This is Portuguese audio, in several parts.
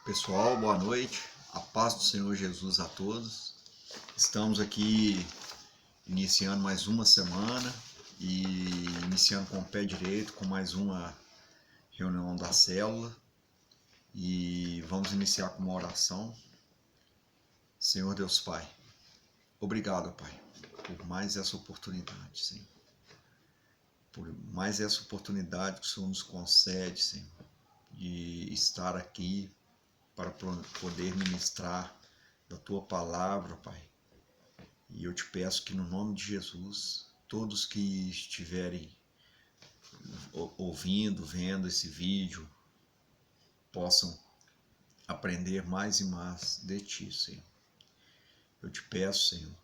Pessoal, boa noite, a paz do Senhor Jesus a todos. Estamos aqui iniciando mais uma semana e iniciando com o pé direito, com mais uma reunião da célula. E vamos iniciar com uma oração. Senhor Deus Pai, obrigado, Pai, por mais essa oportunidade, Senhor. Por mais essa oportunidade que o Senhor nos concede, Senhor, de estar aqui para poder ministrar da Tua palavra, Pai. E eu te peço que no nome de Jesus, todos que estiverem ouvindo, vendo esse vídeo, possam aprender mais e mais de Ti, Senhor. Eu te peço, Senhor,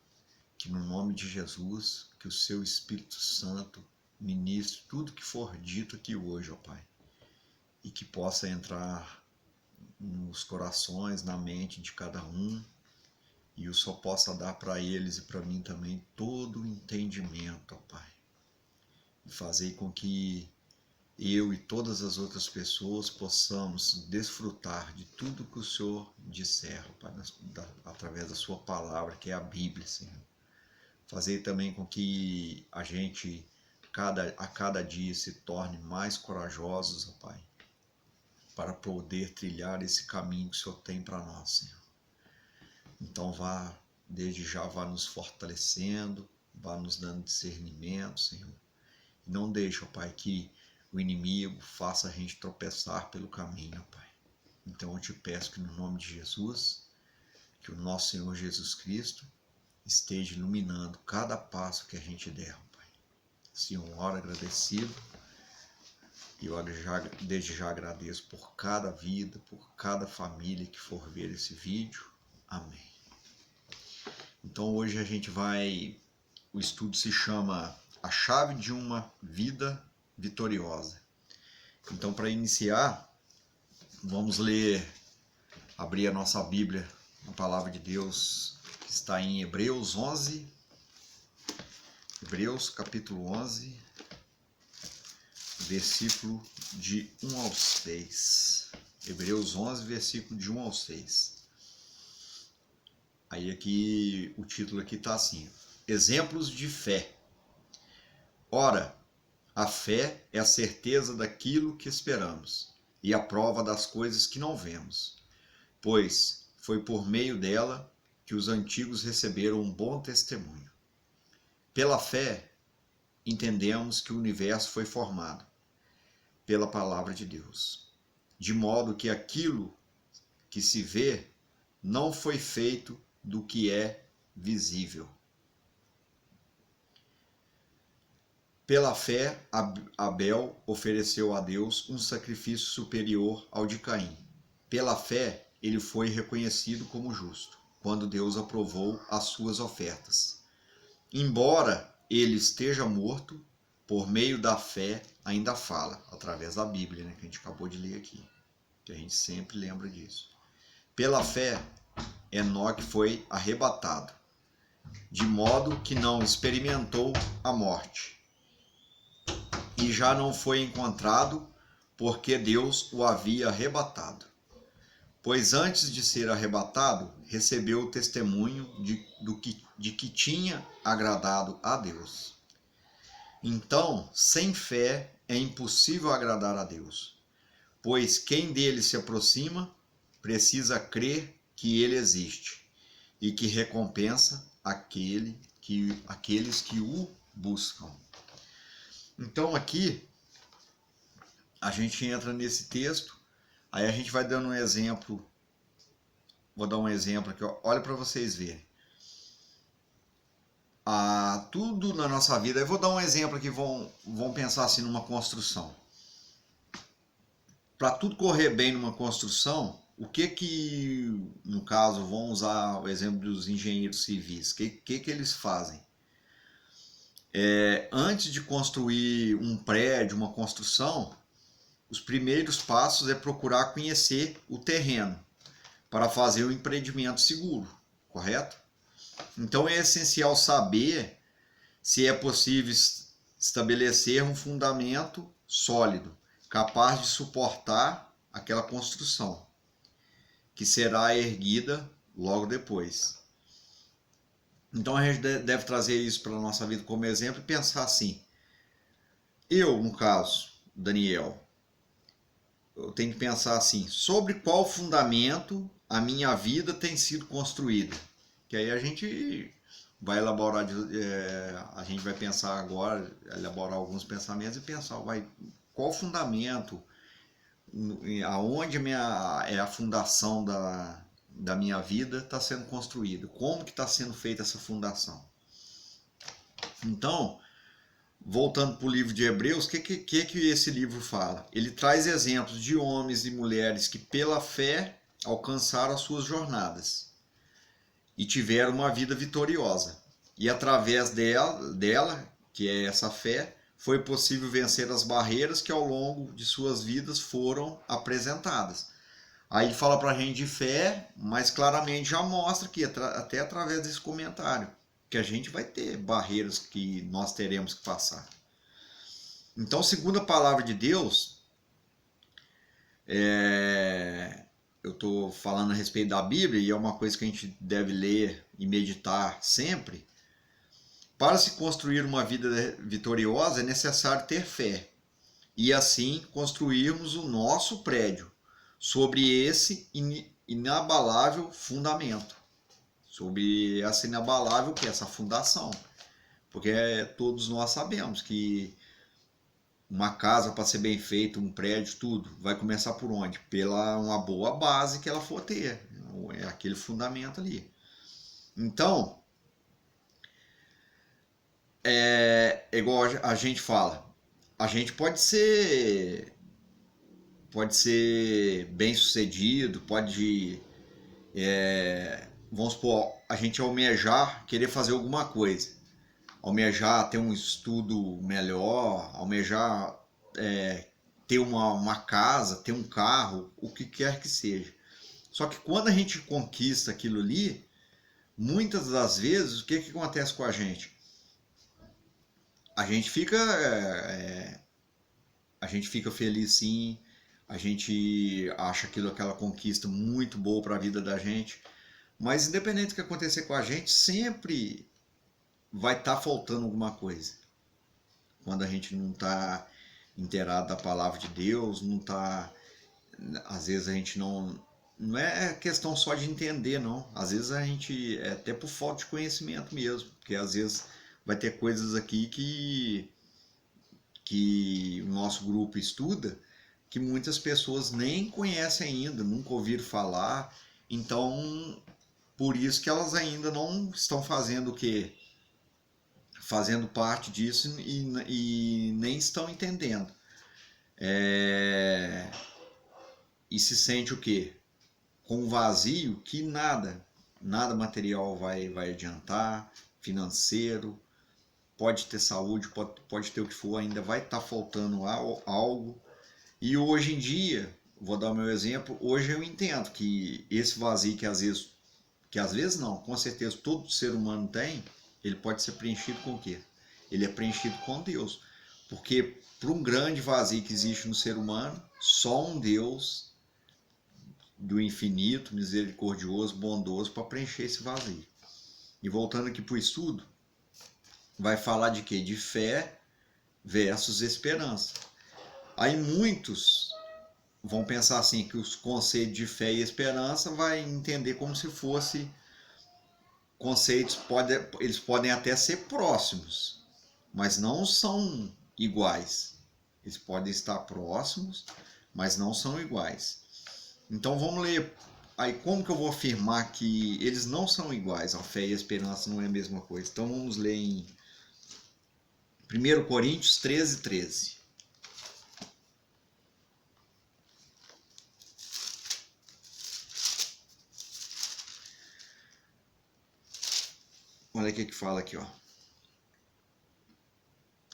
que no nome de Jesus, que o Seu Espírito Santo ministre tudo que for dito aqui hoje, ó Pai, e que possa entrar nos corações, na mente de cada um, e eu só possa dar para eles e para mim também todo o entendimento, ó Pai, e fazer com que eu e todas as outras pessoas possamos desfrutar de tudo que o Senhor disser, Pai, através da Sua palavra, que é a Bíblia, Senhor. Fazer também com que a gente, a cada dia, se torne mais corajosos, ó Pai, para poder trilhar esse caminho que o Senhor tem para nós, Senhor. Então desde já vá nos fortalecendo, vá nos dando discernimento, Senhor. E não deixe, ó Pai, que o inimigo faça a gente tropeçar pelo caminho, ó Pai. Então eu te peço que no nome de Jesus, que o nosso Senhor Jesus Cristo esteja iluminando cada passo que a gente der, ó Pai. Senhor, oro agradecido. E eu desde já agradeço por cada vida, por cada família que for ver esse vídeo. Amém. Então hoje o estudo se chama A Chave de uma Vida Vitoriosa. Então, para iniciar, vamos abrir a nossa Bíblia, a palavra de Deus, que está em Hebreus 11, Hebreus capítulo 11, versículo de 1 ao 6. Hebreus 11, versículo de 1 ao 6. Aí aqui, o título aqui está assim: Exemplos de fé. Ora, a fé é a certeza daquilo que esperamos e a prova das coisas que não vemos, pois foi por meio dela que os antigos receberam um bom testemunho. Pela fé, entendemos que o universo foi formado pela palavra de Deus, de modo que aquilo que se vê não foi feito do que é visível. Pela fé, Abel ofereceu a Deus um sacrifício superior ao de Caim. Pela fé, ele foi reconhecido como justo, quando Deus aprovou as suas ofertas. Embora ele esteja morto, por meio da fé ainda fala, através da Bíblia, né, que a gente acabou de ler aqui, que a gente sempre lembra disso. Pela fé, Enoque foi arrebatado, de modo que não experimentou a morte. E já não foi encontrado, porque Deus o havia arrebatado. Pois antes de ser arrebatado, recebeu o testemunho de que tinha agradado a Deus. Então, sem fé é impossível agradar a Deus, pois quem dele se aproxima precisa crer que ele existe e que recompensa aqueles que o buscam. Então aqui a gente entra nesse texto, aí a gente vai dando um exemplo, vou dar um exemplo aqui, ó. Olha para vocês verem. Tudo na nossa vida, eu vou dar um exemplo aqui, vão pensar assim numa construção. Para tudo correr bem numa construção, o que no caso, vamos usar o exemplo dos engenheiros civis, o que eles fazem? Antes de construir um prédio, uma construção, os primeiros passos é procurar conhecer o terreno para fazer o empreendimento seguro, correto? Então é essencial saber se é possível estabelecer um fundamento sólido, capaz de suportar aquela construção. que será erguida logo depois. Então a gente deve trazer isso para a nossa vida como exemplo e pensar assim: eu, no caso, Daniel, eu tenho que pensar assim, sobre qual fundamento a minha vida tem sido construída. Que aí a gente vai elaborar, a gente vai pensar agora, elaborar alguns pensamentos e pensar, qual fundamento, aonde é a fundação da minha vida está sendo construída, como que está sendo feita essa fundação. Então, voltando para o livro de Hebreus, o que esse livro fala? Ele traz exemplos de homens e mulheres que pela fé alcançaram as suas jornadas e tiveram uma vida vitoriosa. E através dela, que é essa fé, foi possível vencer as barreiras que ao longo de suas vidas foram apresentadas. Aí ele fala para a gente de fé, mas claramente já mostra que até através desse comentário, que a gente vai ter barreiras que nós teremos que passar. Então, segundo a palavra de Deus, eu estou falando a respeito da Bíblia e é uma coisa que a gente deve ler e meditar sempre. Para se construir uma vida vitoriosa é necessário ter fé e assim construirmos o nosso prédio sobre esse inabalável fundamento, sobre essa inabalável que é essa fundação, porque todos nós sabemos que uma casa, para ser bem feita, um prédio, tudo, vai começar por onde? Pela uma boa base que ela for ter, é aquele fundamento ali. Então, é igual a gente fala, a gente pode ser bem sucedido, vamos supor, a gente almejar querer fazer alguma coisa, almejar ter um estudo melhor, almejar ter uma casa, ter um carro, o que quer que seja. Só que quando a gente conquista aquilo ali, muitas das vezes, o que acontece com a gente? A gente fica feliz sim, a gente acha aquela conquista muito boa para a vida da gente, mas independente do que acontecer com a gente, sempre vai estar faltando alguma coisa. Quando a gente não está inteirado da palavra de Deus, não está, às vezes a gente não é questão só de entender, não. Às vezes a gente é até por falta de conhecimento mesmo, porque às vezes vai ter coisas aqui que o nosso grupo estuda que muitas pessoas nem conhecem ainda, nunca ouviram falar. Então, por isso que elas ainda não estão fazendo o quê? Fazendo parte disso e nem estão entendendo. E se sente o quê? Com um vazio que nada material vai adiantar, financeiro, pode ter saúde, pode ter o que for, ainda vai estar faltando algo. E hoje em dia, vou dar o meu exemplo, hoje eu entendo que esse vazio que às vezes não, com certeza todo ser humano tem, ele pode ser preenchido com o quê? Ele é preenchido com Deus. Porque para um grande vazio que existe no ser humano, só um Deus do infinito, misericordioso, bondoso para preencher esse vazio. E voltando aqui para o estudo, vai falar de quê? De fé versus esperança. Aí muitos vão pensar assim, que os conceitos de fé e esperança vai entender como se fosse conceitos, eles podem até ser próximos, mas não são iguais. Eles podem estar próximos, mas não são iguais. Então vamos ler. Aí como que eu vou afirmar que eles não são iguais? A fé e a esperança não é a mesma coisa. Então vamos ler em 1 Coríntios 13:13. Olha o que fala aqui, ó.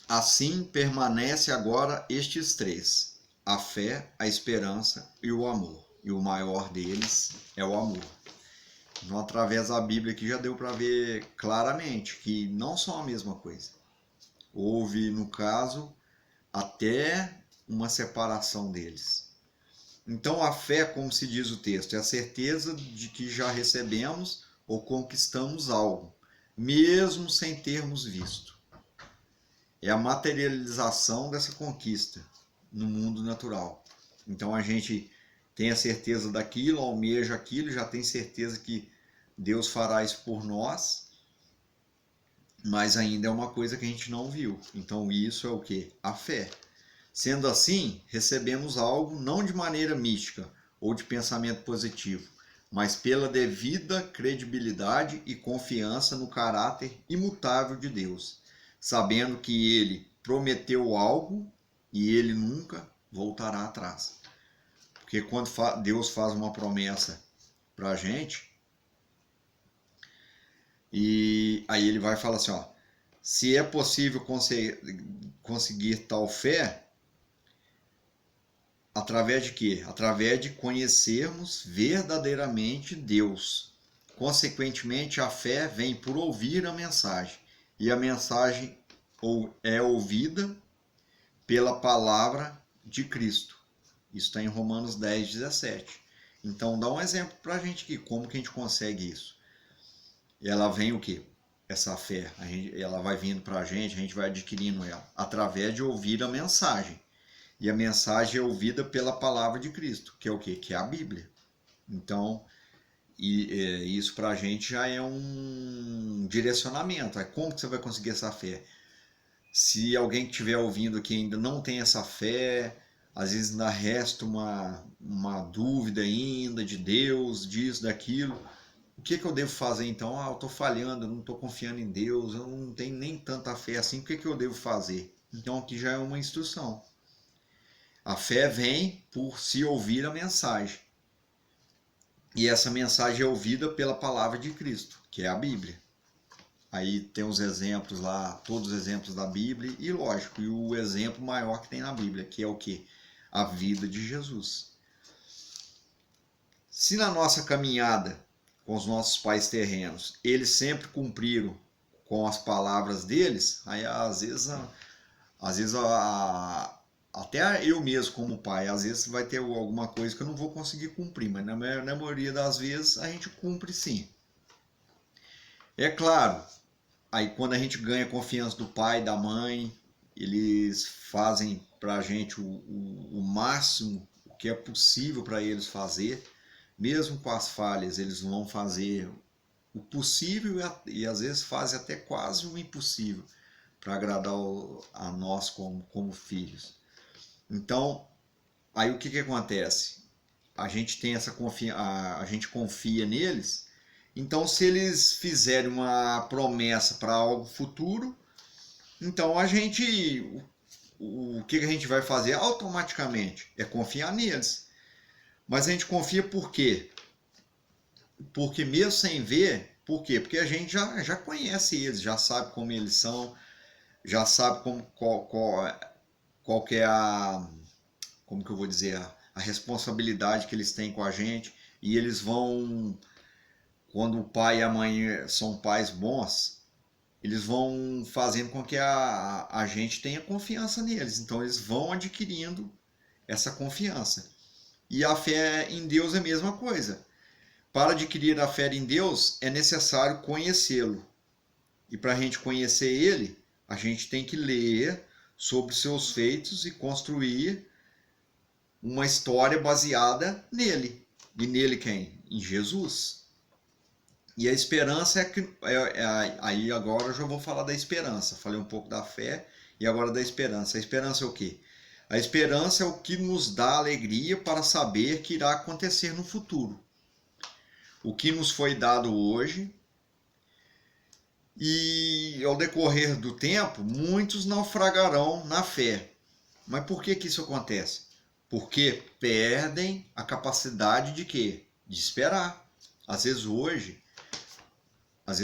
Assim permanece agora estes três: a fé, a esperança e o amor. E o maior deles é o amor. Então, através da Bíblia aqui já deu para ver claramente que não são a mesma coisa. Houve, no caso, até uma separação deles. Então a fé, como se diz o texto, é a certeza de que já recebemos ou conquistamos algo, mesmo sem termos visto. É a materialização dessa conquista no mundo natural. Então a gente tem a certeza daquilo, almeja aquilo, já tem certeza que Deus fará isso por nós, mas ainda é uma coisa que a gente não viu. Então isso é o que? A fé. Sendo assim, recebemos algo não de maneira mística ou de pensamento positivo, mas pela devida credibilidade e confiança no caráter imutável de Deus, sabendo que Ele prometeu algo e Ele nunca voltará atrás. Porque quando Deus faz uma promessa para a gente, e aí Ele vai falar assim, ó, se é possível conseguir tal fé, através de quê? Através de conhecermos verdadeiramente Deus. Consequentemente, a fé vem por ouvir a mensagem. E a mensagem é ouvida pela palavra de Cristo. Isso está em Romanos 10, 17. Então, dá um exemplo para a gente aqui. Como que a gente consegue isso? Ela vem o quê? Essa fé. Ela vai vindo para a gente vai adquirindo ela. Através de ouvir a mensagem. E a mensagem é ouvida pela palavra de Cristo, que é o quê? Que é a Bíblia. Então, isso para a gente já é um direcionamento. Como que você vai conseguir essa fé? Se alguém que estiver ouvindo aqui ainda não tem essa fé, às vezes ainda resta uma dúvida ainda de Deus, disso, daquilo. O que eu devo fazer então? Eu estou falhando, eu não estou confiando em Deus, eu não tenho nem tanta fé assim, o que eu devo fazer? Então aqui já é uma instrução. A fé vem por se ouvir a mensagem. E essa mensagem é ouvida pela palavra de Cristo, que é a Bíblia. Aí tem os exemplos lá, todos os exemplos da Bíblia, e lógico, e o exemplo maior que tem na Bíblia, que é o quê? A vida de Jesus. Se na nossa caminhada com os nossos pais terrenos, eles sempre cumpriram com as palavras deles, aí às vezes até eu mesmo como pai, às vezes vai ter alguma coisa que eu não vou conseguir cumprir, mas na maioria das vezes a gente cumpre sim. É claro, aí quando a gente ganha a confiança do pai, da mãe, eles fazem pra gente o máximo o que é possível para eles fazer, mesmo com as falhas, eles vão fazer o possível e às vezes fazem até quase o impossível para agradar a nós como filhos. Então, aí o que acontece? A gente tem essa a gente confia neles. Então, se eles fizerem uma promessa para algo futuro, então o que a gente vai fazer automaticamente é confiar neles. Mas a gente confia por quê? Porque mesmo sem ver, por quê? Porque a gente já conhece eles, já sabe como eles são, já sabe qual que é como que eu vou dizer, a responsabilidade que eles têm com a gente, e eles vão, quando o pai e a mãe são pais bons, eles vão fazendo com que a gente tenha confiança neles, então eles vão adquirindo essa confiança. E a fé em Deus é a mesma coisa. Para adquirir a fé em Deus, é necessário conhecê-lo. E para a gente conhecer ele, a gente tem que ler sobre seus feitos e construir uma história baseada nele. E nele quem? Em Jesus. E a esperança aí agora eu já vou falar da esperança. Falei um pouco da fé e agora da esperança. A esperança é o quê? A esperança é o que nos dá alegria para saber que irá acontecer no futuro. O que nos foi dado hoje. E ao decorrer do tempo, muitos naufragarão na fé. Mas por que isso acontece? Porque perdem a capacidade de quê? De esperar. Às vezes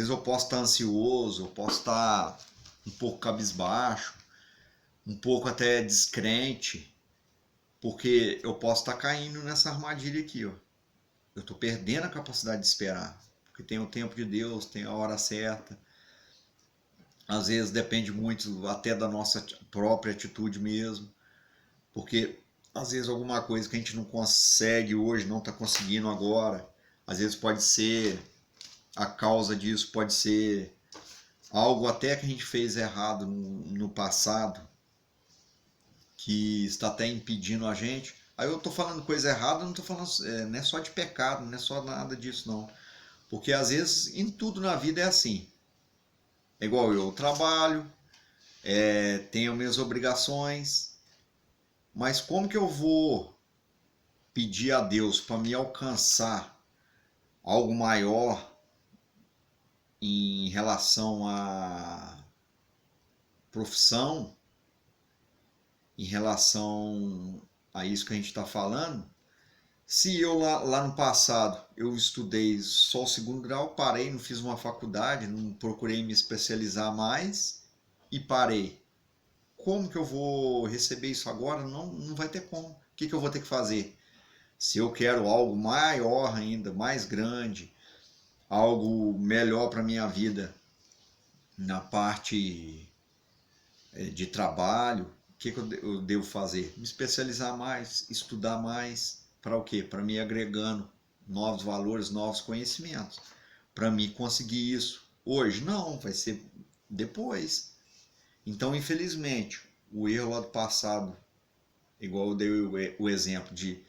eu posso estar ansioso, eu posso estar um pouco cabisbaixo, um pouco até descrente, porque eu posso estar caindo nessa armadilha aqui, ó. Eu estou perdendo a capacidade de esperar, porque tem o tempo de Deus, tem a hora certa. Às vezes depende muito até da nossa própria atitude mesmo, porque às vezes alguma coisa que a gente não consegue hoje, não está conseguindo agora. Às vezes pode ser a causa disso, pode ser algo até que a gente fez errado no passado, que está até impedindo a gente. Aí eu estou falando coisa errada, não estou falando, não é só de pecado, não é só nada disso não. Porque às vezes em tudo na vida é assim. É igual eu trabalho, tenho minhas obrigações, mas como que eu vou pedir a Deus para me alcançar algo maior em relação à profissão, em relação a isso que a gente está falando, se eu lá no passado eu estudei só o segundo grau, parei, não fiz uma faculdade, não procurei me especializar mais e parei. Como que eu vou receber isso agora? Não vai ter como. O que eu vou ter que fazer? Se eu quero algo maior ainda, mais grande, algo melhor para minha vida na parte de trabalho, o que eu devo fazer? Me especializar mais, estudar mais, para o quê? Para me agregando novos valores, novos conhecimentos. Para mim conseguir isso hoje? Não, vai ser depois. Então, infelizmente, o erro lá do passado, igual eu dei o exemplo de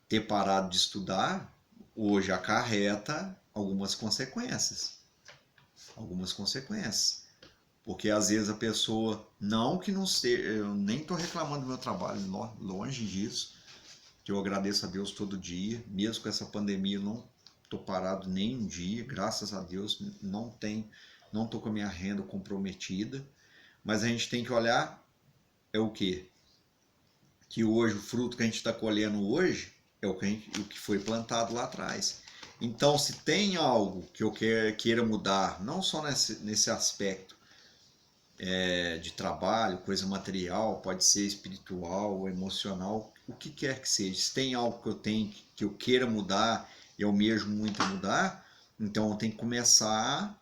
ter parado de estudar, hoje acarreta algumas consequências. Algumas consequências. Porque às vezes a pessoa, não que não seja, eu nem estou reclamando do meu trabalho, longe disso, que eu agradeço a Deus todo dia, mesmo com essa pandemia eu não estou parado nem um dia, graças a Deus, não estou com a minha renda comprometida, mas a gente tem que olhar é o quê? Que hoje o fruto que a gente está colhendo hoje é o que foi plantado lá atrás. Então, se tem algo que eu queira mudar, não só nesse aspecto de trabalho, coisa material, pode ser espiritual, emocional, o que quer que seja. Se tem algo que eu queira mudar, eu mesmo muito mudar, então eu tenho que começar a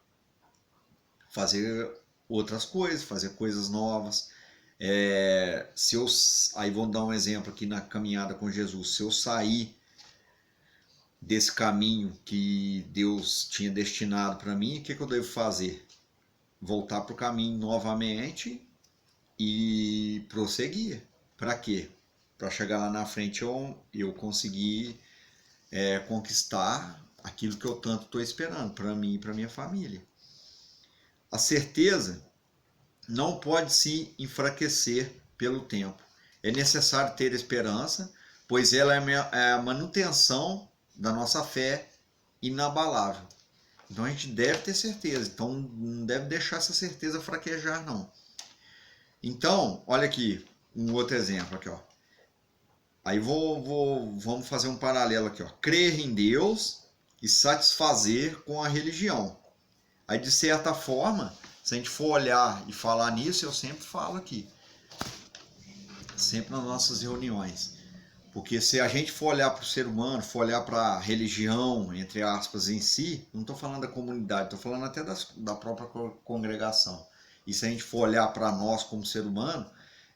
fazer outras coisas, fazer coisas novas. Aí vou dar um exemplo aqui na caminhada com Jesus. Se eu sair desse caminho que Deus tinha destinado para mim, o que eu devo fazer? Voltar para o caminho novamente e prosseguir. Para quê? Para chegar lá na frente eu conseguir conquistar aquilo que eu tanto estou esperando para mim e para minha família. A certeza não pode se enfraquecer pelo tempo. É necessário ter esperança, pois ela é a manutenção da nossa fé inabalável. Então a gente deve ter certeza, então não deve deixar essa certeza fraquejar não. Então, olha aqui, um outro exemplo aqui, ó. Aí vamos fazer um paralelo aqui, ó. Crer em Deus e satisfazer com a religião. Aí de certa forma, se a gente for olhar e falar nisso, eu sempre falo aqui, sempre nas nossas reuniões. Porque se a gente for olhar para o ser humano, for olhar para a religião, entre aspas, em si, não estou falando da comunidade, estou falando até da própria congregação. E se a gente for olhar para nós como ser humano,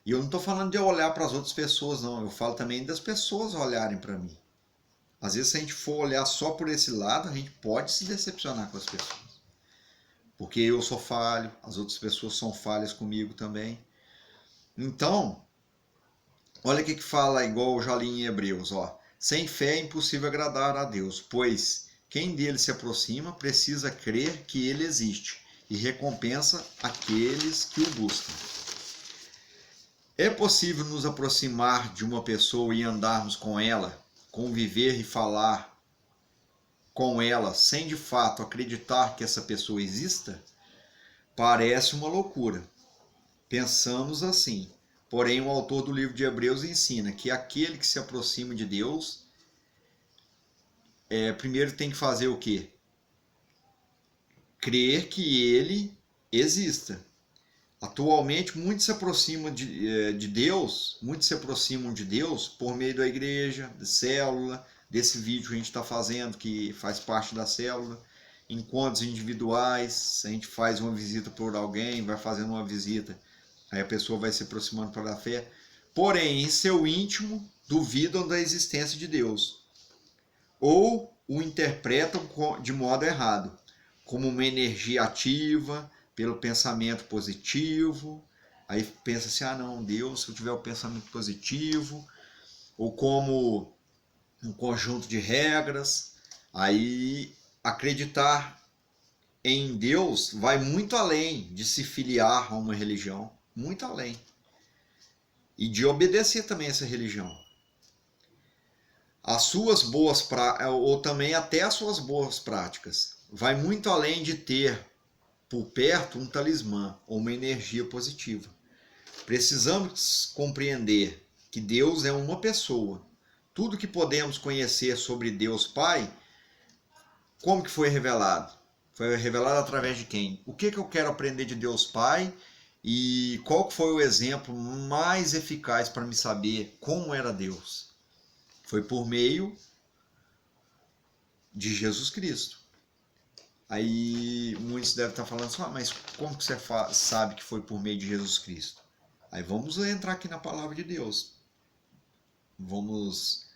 e eu não estou falando de eu olhar para as outras pessoas, não, eu falo também das pessoas olharem para mim. Às vezes, se a gente for olhar só por esse lado, a gente pode se decepcionar com as pessoas. Porque eu sou falho, as outras pessoas são falhas comigo também. Então, olha o que fala, igual eu já li em Hebreus, ó. Sem fé é impossível agradar a Deus, pois quem dele se aproxima precisa crer que ele existe e recompensa aqueles que o buscam. É possível nos aproximar de uma pessoa e andarmos com ela, conviver e falar com ela sem de fato acreditar que essa pessoa exista? Parece uma loucura. Pensamos assim. Porém, o autor do livro de Hebreus ensina que aquele que se aproxima de Deus, primeiro tem que fazer o quê? Crer que ele exista. Atualmente, muitos se aproximam de Deus, muitos se aproximam de Deus por meio da igreja, da célula, desse vídeo que a gente está fazendo, que faz parte da célula, encontros individuais, a gente faz uma visita por alguém, vai fazendo uma visita, aí a pessoa vai se aproximando para a fé. Porém, em seu íntimo, duvidam da existência de Deus ou o interpretam de modo errado, como uma energia ativa, pelo pensamento positivo. Aí pensa assim, ah não, Deus, se eu tiver o pensamento positivo, ou como um conjunto de regras. Aí acreditar em Deus vai muito além de se filiar a uma religião, muito além. E de obedecer também essa religião. As suas boas ou também até as suas boas práticas. Vai muito além de ter por perto um talismã ou uma energia positiva. Precisamos compreender que Deus é uma pessoa. Tudo que podemos conhecer sobre Deus Pai, como que foi revelado? Foi revelado através de quem? O que eu quero aprender de Deus Pai e qual foi o exemplo mais eficaz para me saber como era Deus? Foi por meio de Jesus Cristo. Aí muitos devem estar falando assim, mas como que você sabe que foi por meio de Jesus Cristo? Aí vamos entrar aqui na palavra de Deus. Vamos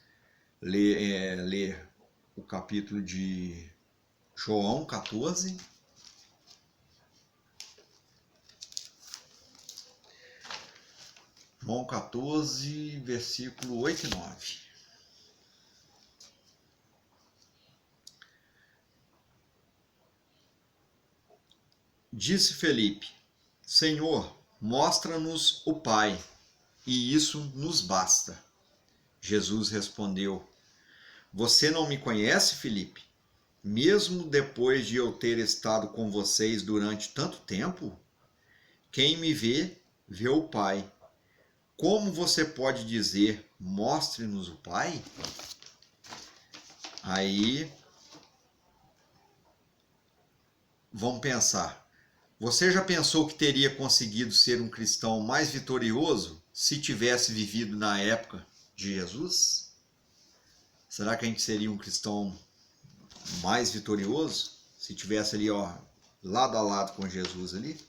ler o capítulo de João 14. João 14, versículo 8 e 9. Disse Felipe, Senhor, mostra-nos o Pai, e isso nos basta. Jesus respondeu, você não me conhece, Felipe? Mesmo depois de eu ter estado com vocês durante tanto tempo? Quem me vê, vê o Pai. Como você pode dizer, mostre-nos o Pai? Aí, vamos pensar. Você já pensou que teria conseguido ser um cristão mais vitorioso se tivesse vivido na época de Jesus? Será que a gente seria um cristão mais vitorioso se tivesse ali, ó, lado a lado com Jesus ali?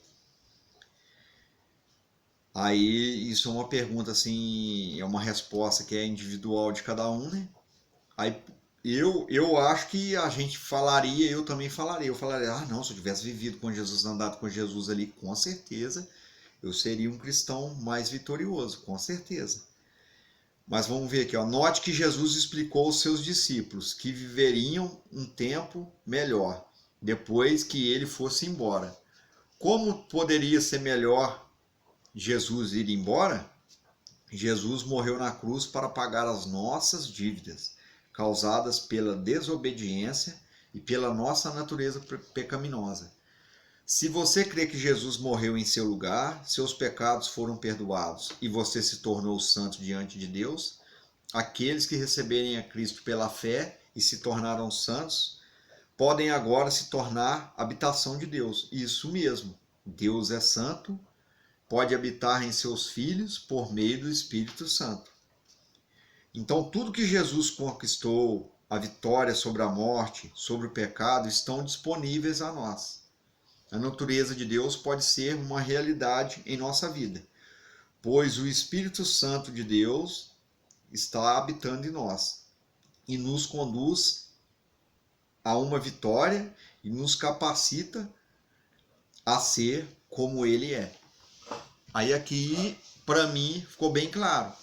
Aí isso é uma pergunta assim, é uma resposta que é individual de cada um, né? Aí eu acho que a gente falaria, eu também falaria. Eu falaria, ah não, se eu tivesse vivido com Jesus, andado com Jesus ali, com certeza eu seria um cristão mais vitorioso, com certeza. Mas vamos ver aqui, ó. Note que Jesus explicou aos seus discípulos que viveriam um tempo melhor, depois que ele fosse embora. Como poderia ser melhor Jesus ir embora? Jesus morreu na cruz para pagar as nossas dívidas, causadas pela desobediência e pela nossa natureza pecaminosa. Se você crê que Jesus morreu em seu lugar, seus pecados foram perdoados e você se tornou santo diante de Deus, aqueles que receberem a Cristo pela fé e se tornaram santos, podem agora se tornar habitação de Deus. Isso mesmo, Deus é santo, pode habitar em seus filhos por meio do Espírito Santo. Então, tudo que Jesus conquistou, a vitória sobre a morte, sobre o pecado, estão disponíveis a nós. A natureza de Deus pode ser uma realidade em nossa vida, pois o Espírito Santo de Deus está habitando em nós e nos conduz a uma vitória e nos capacita a ser como Ele é. Aí aqui, para mim, ficou bem claro.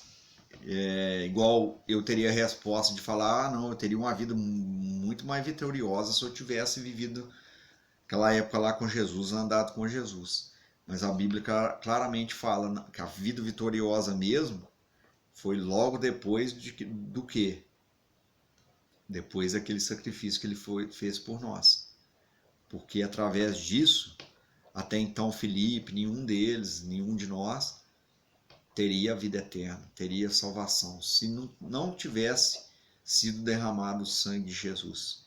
Igual eu teria a resposta de falar, ah, não, eu teria uma vida muito mais vitoriosa se eu tivesse vivido aquela época lá com Jesus, andado com Jesus. Mas a Bíblia claramente fala que a vida vitoriosa mesmo foi logo depois do que? Depois daquele sacrifício que ele fez por nós. Porque através disso, até então Felipe, nenhum deles, nenhum de nós, teria a vida eterna, teria salvação, se não tivesse sido derramado o sangue de Jesus.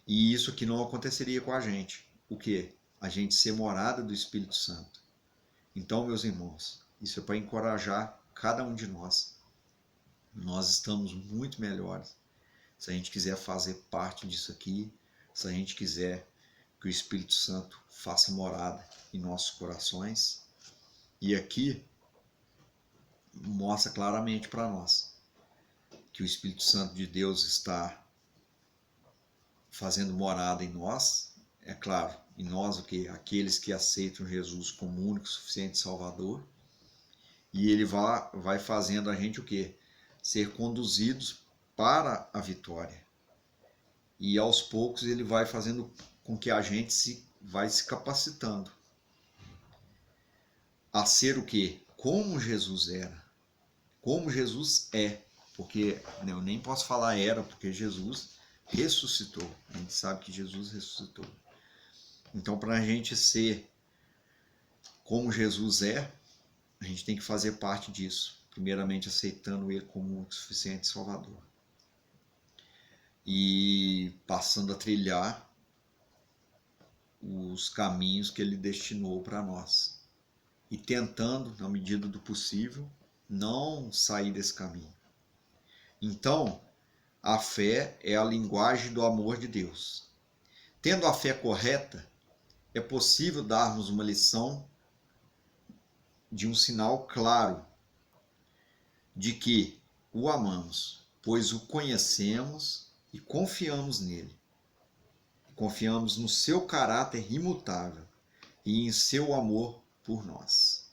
E isso que não aconteceria com a gente. O quê? A gente ser morada do Espírito Santo. Então, meus irmãos, isso é para encorajar cada um de nós. Nós estamos muito melhores se a gente quiser fazer parte disso aqui, se a gente quiser que o Espírito Santo faça morada em nossos corações. E aqui mostra claramente para nós que o Espírito Santo de Deus está fazendo morada em nós, é claro, em nós o que? Aqueles que aceitam Jesus como único, suficiente Salvador, e ele vai fazendo a gente o que? Ser conduzidos para a vitória. E aos poucos ele vai fazendo com que a gente vai se capacitando a ser o que? Como Jesus era, como Jesus é, porque eu nem posso falar era, porque Jesus ressuscitou, a gente sabe que Jesus ressuscitou. Então, para a gente ser como Jesus é, a gente tem que fazer parte disso, primeiramente aceitando ele como o suficiente Salvador e passando a trilhar os caminhos que ele destinou para nós e tentando, na medida do possível, não sair desse caminho. Então, a fé é a linguagem do amor de Deus. Tendo a fé correta, é possível darmos uma lição de um sinal claro de que o amamos, pois o conhecemos e confiamos nele. Confiamos no seu caráter imutável e em seu amor por nós.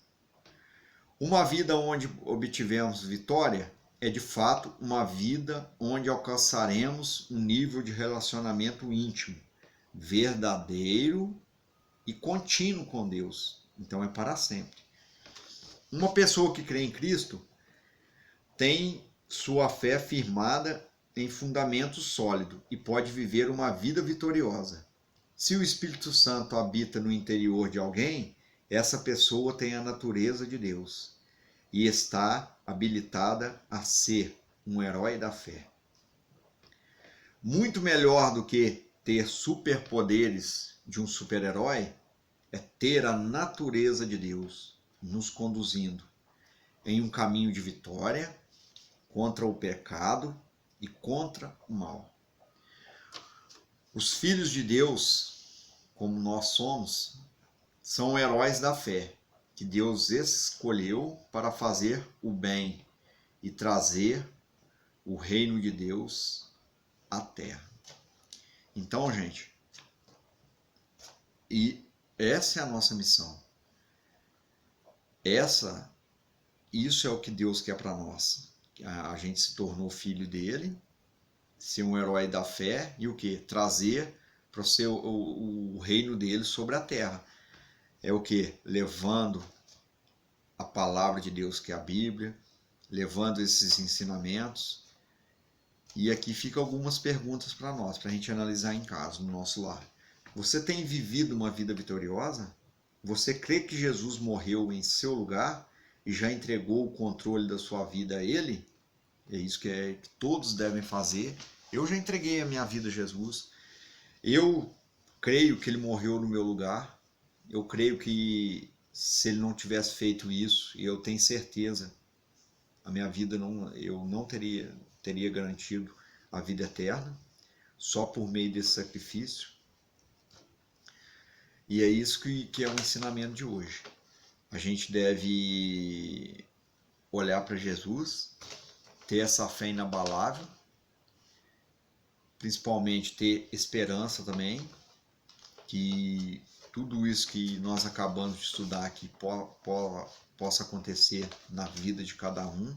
Uma vida onde obtivemos vitória é de fato uma vida onde alcançaremos um nível de relacionamento íntimo, verdadeiro e contínuo com Deus. Então é para sempre. Uma pessoa que crê em Cristo tem sua fé firmada em fundamento sólido e pode viver uma vida vitoriosa. Se o Espírito Santo habita no interior de alguém, essa pessoa tem a natureza de Deus e está habilitada a ser um herói da fé. Muito melhor do que ter superpoderes de um super-herói é ter a natureza de Deus nos conduzindo em um caminho de vitória contra o pecado e contra o mal. Os filhos de Deus, como nós somos, são heróis da fé, que Deus escolheu para fazer o bem e trazer o reino de Deus à terra. Então, gente, e essa é a nossa missão. Isso é o que Deus quer para nós. A gente se tornou filho dele, ser um herói da fé e o que? Trazer para ser o reino dele sobre a terra. É o que? Levando a palavra de Deus, que é a Bíblia, levando esses ensinamentos. E aqui ficam algumas perguntas para nós, para a gente analisar em casa, no nosso lar. Você tem vivido uma vida vitoriosa? Você crê que Jesus morreu em seu lugar e já entregou o controle da sua vida a Ele? É isso que todos devem fazer. Eu já entreguei a minha vida a Jesus. Eu creio que Ele morreu no meu lugar. Eu creio que se Ele não tivesse feito isso, eu tenho certeza, a minha vida eu não teria garantido a vida eterna, só por meio desse sacrifício. E é isso que é o ensinamento de hoje. A gente deve olhar para Jesus, ter essa fé inabalável, principalmente ter esperança também, que tudo isso que nós acabamos de estudar aqui possa acontecer na vida de cada um.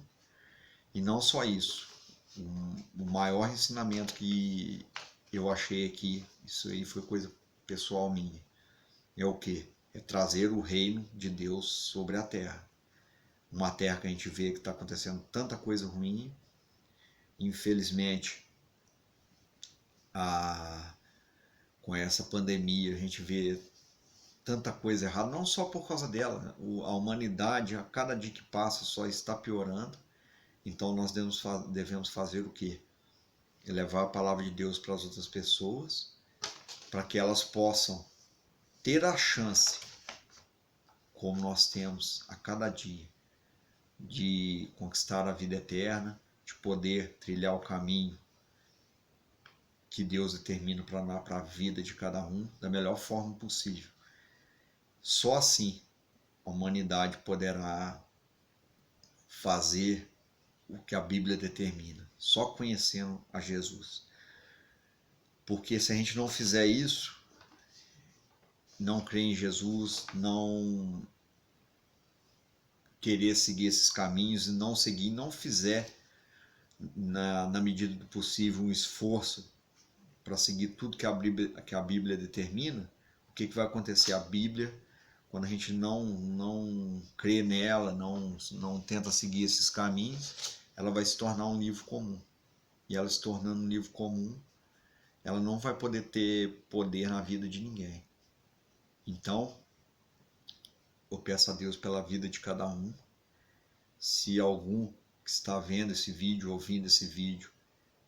E não só isso, o maior ensinamento que eu achei aqui, isso aí foi coisa pessoal minha, é o que? É trazer o reino de Deus sobre a terra. Uma terra que a gente vê que está acontecendo tanta coisa ruim, infelizmente, com essa pandemia a gente vê tanta coisa errada, não só por causa dela, a humanidade a cada dia que passa só está piorando. Então nós devemos fazer o quê? Levar a palavra de Deus para as outras pessoas, para que elas possam ter a chance, como nós temos a cada dia, de conquistar a vida eterna, de poder trilhar o caminho que Deus determina para a vida de cada um da melhor forma possível. Só assim a humanidade poderá fazer o que a Bíblia determina, só conhecendo a Jesus. Porque se a gente não fizer isso, não crer em Jesus, não querer seguir esses caminhos e não seguir, não fizer na medida do possível um esforço para seguir tudo que a Bíblia determina, o que vai acontecer? A Bíblia, quando a gente não crê nela, não tenta seguir esses caminhos, ela vai se tornar um livro comum. E ela se tornando um livro comum, ela não vai poder ter poder na vida de ninguém. Então, eu peço a Deus pela vida de cada um. Se algum que está vendo esse vídeo, ouvindo esse vídeo,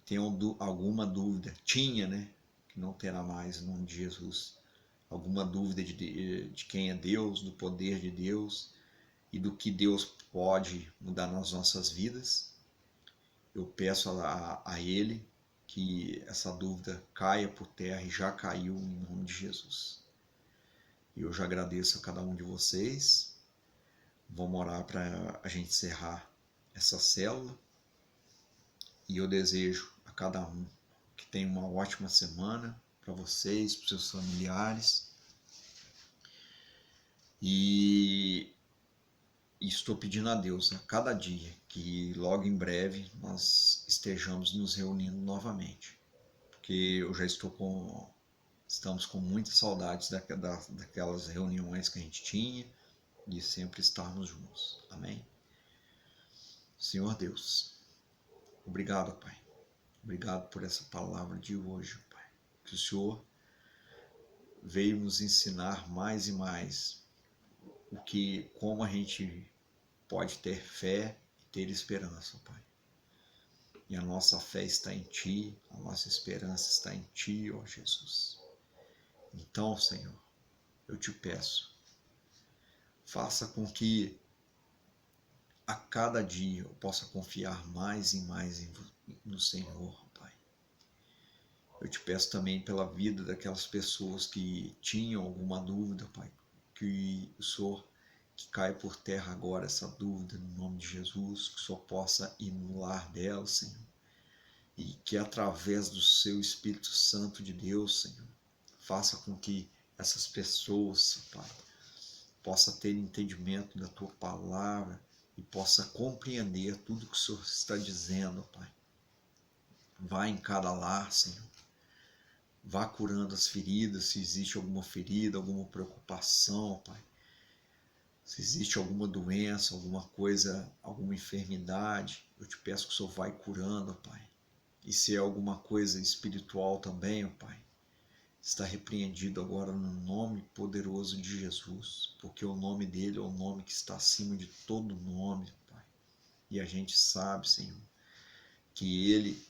tem alguma dúvida, tinha, né? Que não terá mais, em nome de Jesus. Alguma dúvida de quem é Deus, do poder de Deus e do que Deus pode mudar nas nossas vidas, eu peço a Ele que essa dúvida caia por terra e já caiu em nome de Jesus. E eu já agradeço a cada um de vocês. Vamos orar para a gente encerrar essa célula. E eu desejo a cada um que tenha uma ótima semana para vocês, para os seus familiares. E estou pedindo a Deus a cada dia que logo em breve nós estejamos nos reunindo novamente. Porque eu já estamos com muitas saudades daquelas reuniões que a gente tinha, de sempre estarmos juntos. Amém? Senhor Deus, obrigado, Pai. Obrigado por essa palavra de hoje, Pai. Que o Senhor veio nos ensinar mais e mais como a gente pode ter fé e ter esperança, Pai. E a nossa fé está em Ti, a nossa esperança está em Ti, ó Jesus. Então, Senhor, eu te peço, faça com que a cada dia eu possa confiar mais e mais no Senhor, Pai. Eu te peço também pela vida daquelas pessoas que tinham alguma dúvida, Pai, que o Senhor, que caia por terra agora essa dúvida no nome de Jesus, que o Senhor possa ir no lar delas, Senhor, e que através do seu Espírito Santo de Deus, Senhor, faça com que essas pessoas, Pai, possa ter entendimento da Tua palavra e possa compreender tudo que o Senhor está dizendo, Pai. Vá em cada lar, Senhor. Vá curando as feridas, se existe alguma ferida, alguma preocupação, Pai. Se existe alguma doença, alguma coisa, alguma enfermidade, eu te peço que o Senhor vai curando, Pai. E se é alguma coisa espiritual também, Pai, está repreendido agora no nome poderoso de Jesus, porque o nome dele é o nome que está acima de todo nome, Pai. E a gente sabe, Senhor, que ele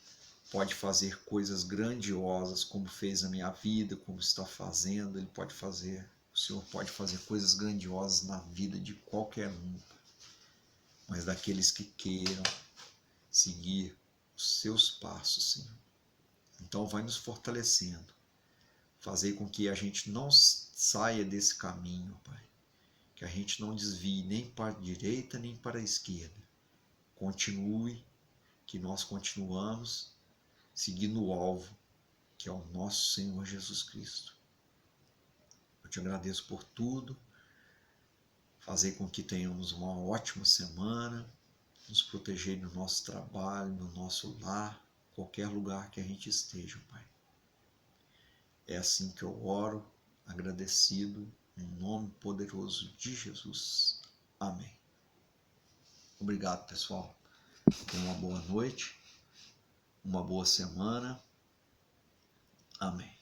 pode fazer coisas grandiosas, como fez na minha vida, como está fazendo, ele pode fazer. O Senhor pode fazer coisas grandiosas na vida de qualquer um, mas daqueles que queiram seguir os seus passos, Senhor. Então vai nos fortalecendo, fazer com que a gente não saia desse caminho, Pai, que a gente não desvie nem para a direita nem para a esquerda. Continue, que nós continuamos seguindo o alvo, que é o nosso Senhor Jesus Cristo. Eu te agradeço por tudo, fazer com que tenhamos uma ótima semana, nos proteger no nosso trabalho, no nosso lar, qualquer lugar que a gente esteja, Pai. É assim que eu oro, agradecido, em nome poderoso de Jesus. Amém. Obrigado, pessoal. Tenha uma boa noite, uma boa semana. Amém.